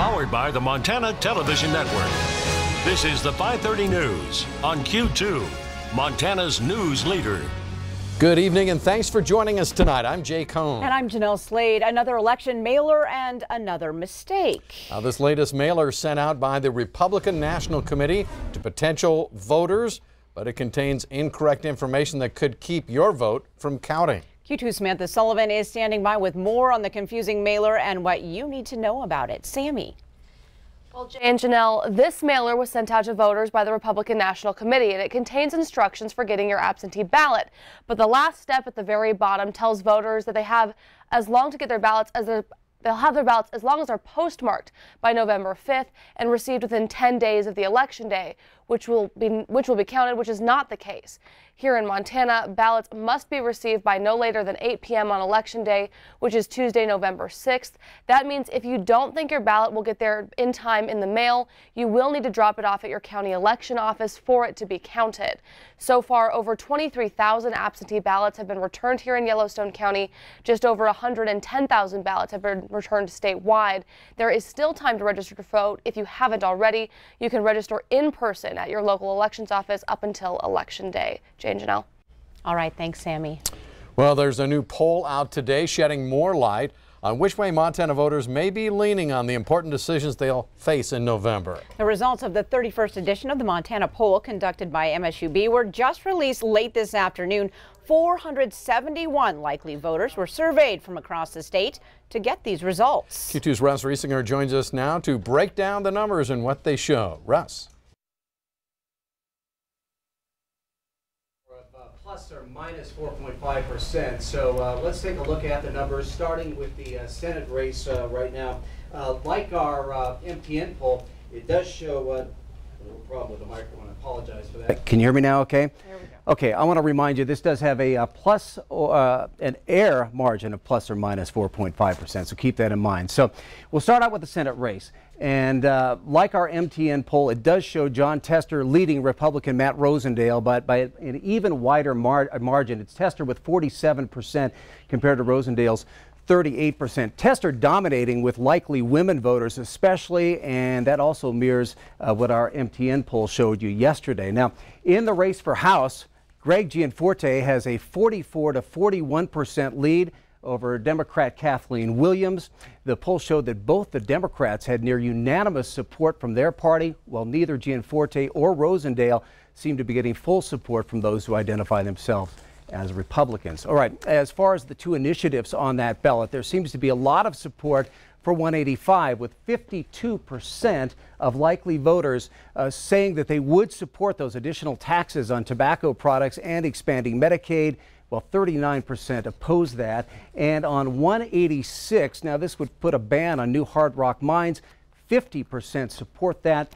Powered by the Montana Television Network. This is the 5:30 News on Q2, Montana's news leader. Good evening and thanks for joining us tonight. I'm Jay Cohn. And I'm Jeanelle Slade. Another election mailer and another mistake. Now, this latest mailer sent out by the Republican National Committee to potential voters, but it contains incorrect information that could keep your vote from counting. Q2's Samantha Sullivan is standing by with more on the confusing mailer and what you need to know about it. Sammy. Well, Jay and Jeanelle, this mailer was sent out to voters by the Republican National Committee, and it contains instructions for getting your absentee ballot. But the last step at the very bottom tells voters that they have as long to get their ballots as they'll have their ballots as long as they're postmarked by November 5th and received within 10 days of the election day, which will be counted, which is not the case. Here in Montana, ballots must be received by no later than 8 p.m. on Election Day, which is Tuesday, November 6th. That means if you don't think your ballot will get there in time in the mail, you will need to drop it off at your county election office for it to be counted. So far, over 23,000 absentee ballots have been returned here in Yellowstone County. Just over 110,000 ballots have been returned statewide. There is still time to register to vote. If you haven't already, you can register in person at your local elections office up until Election Day. Jay and Jeanelle. All right, thanks, Sammy. Well, there's a new poll out today shedding more light on which way Montana voters may be leaning on the important decisions they'll face in November. The results of the 31st edition of the Montana poll conducted by MSUB were just released late this afternoon. 471 likely voters were surveyed from across the state to get these results. Q2's Russ Riesinger joins us now to break down the numbers and what they show. Russ. Plus or minus 4.5%. So let's take a look at the numbers, starting with the Senate race right now. Like our MTN poll, it does show a little problem with the microphone. I apologize for that. Can you hear me now? Okay. There we go. Okay, I want to remind you this does have a plus an air margin of plus or minus 4.5%. So keep that in mind. So we'll start out with the Senate race. And like our MTN poll, it does show John Tester leading Republican Matt Rosendale, but by an even wider margin. It's Tester with 47% compared to Rosendale's 38%. Tester dominating with likely women voters especially, and that also mirrors what our MTN poll showed you yesterday. Now, in the race for House, Greg Gianforte has a 44 to 41% lead over Democrat Kathleen Williams. The poll showed that both the Democrats had near unanimous support from their party, while neither Gianforte or Rosendale seem to be getting full support from those who identify themselves as Republicans. All right, as far as the two initiatives on that ballot, there seems to be a lot of support for 185, with 52% of likely voters saying that they would support those additional taxes on tobacco products and expanding Medicaid. Well, 39% oppose that. And on 186, now this would put a ban on new hard rock mines, 50% support that,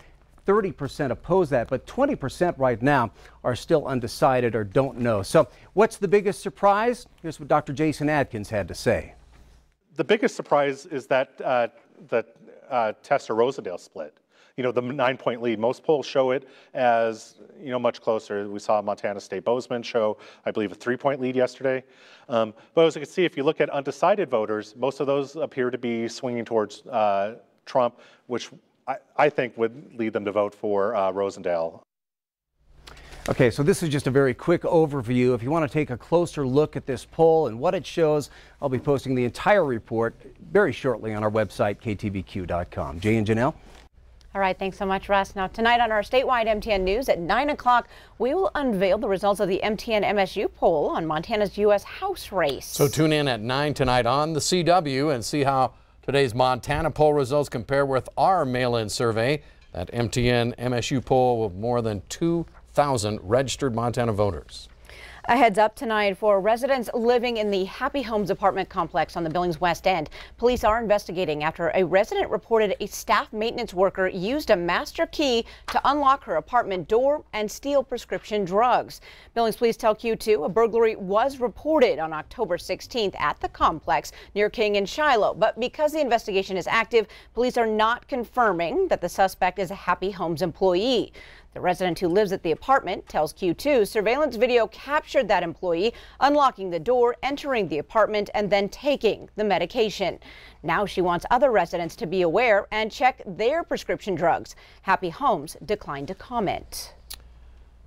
30% oppose that, but 20% right now are still undecided or don't know. So what's the biggest surprise? Here's what Dr. Jason Adkins had to say. The biggest surprise is that the Tester-Rosendale split. You know, the 9-point lead. Most polls show it as, you know, much closer. We saw Montana State Bozeman show, I believe, a 3-point lead yesterday. But as you can see, if you look at undecided voters, most of those appear to be swinging towards Trump, which I think would lead them to vote for Rosendale. Okay, so this is just a very quick overview. If you want to take a closer look at this poll and what it shows, I'll be posting the entire report very shortly on our website, ktvq.com. Jay and Jeanelle. All right, thanks so much, Russ. Now, tonight on our statewide MTN News at 9 o'clock, we will unveil the results of the MTN MSU poll on Montana's U.S. House race. So tune in at 9 tonight on the CW and see how today's Montana poll results compare with our mail-in survey. That MTN MSU poll with more than 2,000 registered Montana voters. A heads up tonight for residents living in the Happy Homes apartment complex on the Billings West End. Police are investigating after a resident reported a staff maintenance worker used a master key to unlock her apartment door and steal prescription drugs. Billings police tell Q2 a burglary was reported on October 16th at the complex near King and Shiloh. But because the investigation is active, police are not confirming that the suspect is a Happy Homes employee. The resident who lives at the apartment tells Q2 surveillance video captured that employee unlocking the door, entering the apartment, and then taking the medication. Now she wants other residents to be aware and check their prescription drugs. Happy Homes declined to comment.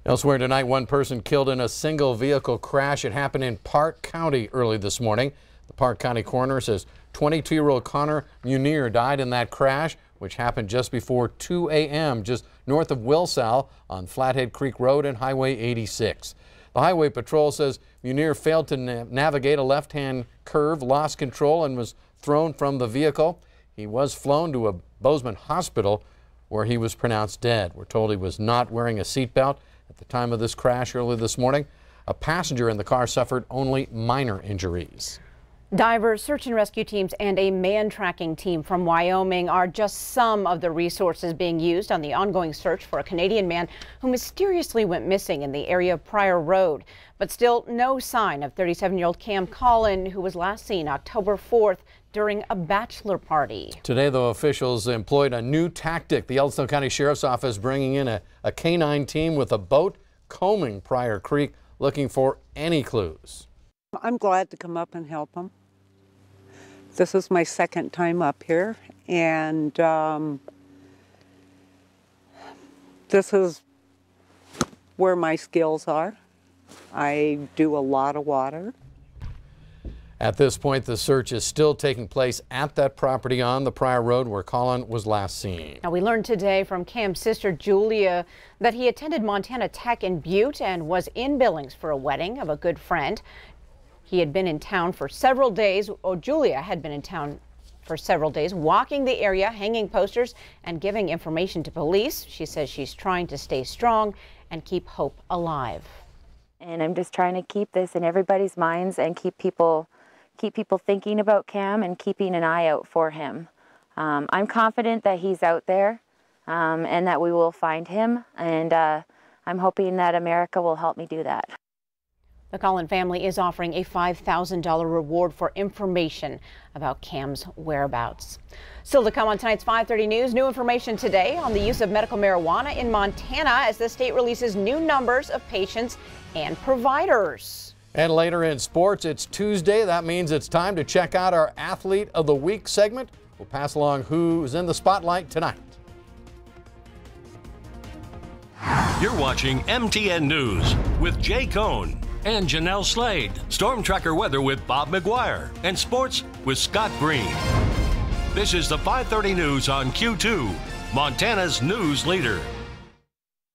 Elsewhere tonight, one person killed in a single vehicle crash. It happened in Park County early this morning. The Park County coroner says 22-year-old Connor Munir died in that crash, which happened just before 2 a.m. just north of Wilsall on Flathead Creek Road and Highway 86. The Highway Patrol says Munir failed to navigate a left-hand curve, lost control, and was thrown from the vehicle. He was flown to a Bozeman hospital where he was pronounced dead. We're told he was not wearing a seatbelt at the time of this crash early this morning. A passenger in the car suffered only minor injuries. Divers, search and rescue teams, and a man-tracking team from Wyoming are just some of the resources being used on the ongoing search for a Canadian man who mysteriously went missing in the area of Pryor Road. But still no sign of 37-year-old Cam Collin, who was last seen October 4th during a bachelor party. Today, though, officials employed a new tactic. The Yellowstone County Sheriff's Office bringing in a canine team with a boat combing Pryor Creek, looking for any clues. I'm glad to come up and help them. This is my second time up here, and this is where my skills are. I do a lot of water. At this point, the search is still taking place at that property on the Pryor Road where Collin was last seen. Now, we learned today from Cam's sister Julia that he attended Montana Tech in Butte and was in Billings for a wedding of a good friend. He had been in town for several days, or Julia had been in town for several days, walking the area, hanging posters, and giving information to police. She says she's trying to stay strong and keep hope alive. And I'm just trying to keep this in everybody's minds and keep people thinking about Cam and keeping an eye out for him. I'm confident that he's out there and that we will find him, and I'm hoping that America will help me do that. The Collin family is offering a $5,000 reward for information about Cam's whereabouts. Still to come on tonight's 5:30 News, new information today on the use of medical marijuana in Montana as the state releases new numbers of patients and providers. And later in sports, it's Tuesday. That means it's time to check out our Athlete of the Week segment. We'll pass along who's in the spotlight tonight. You're watching MTN News with Jay Cohn and Jeanelle Slade. Storm Tracker weather with Bob McGuire. And sports with Scott Green. This is the 5:30 News on Q2, Montana's news leader.